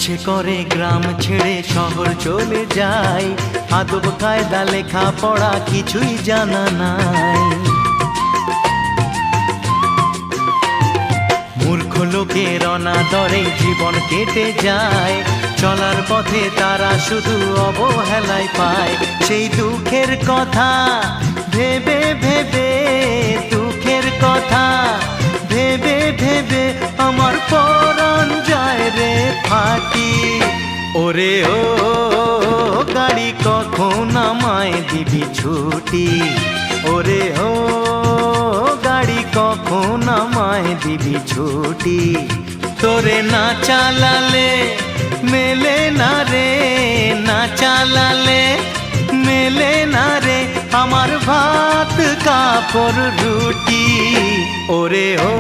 ইচ্ছে করে গ্রাম ছেড়ে শহর চলে যাই, আদব কায়দা লেখা পড়া কিছুই জানা নাই। মূর্খ লোকের অনাদরে জীবন কেটে যায়, চলার পথে তারা শুধু অবহেলায় পায়। সেই দুঃখের কথা ভেবে ভেবে, দুঃখের কথা ভেবে ভেবে আমার পরাণ যায় রে ফাটি। ওরে ও গাড়ি কখন আমায় দিবি ছুটি, ওরে ও গাড়ি কখন আমায় দিবি ছুটি। তোরে না চালালে মেলে না রে, না চালালে মেলে না রে আমার ভাত কাপড় রুটি। ওরে ও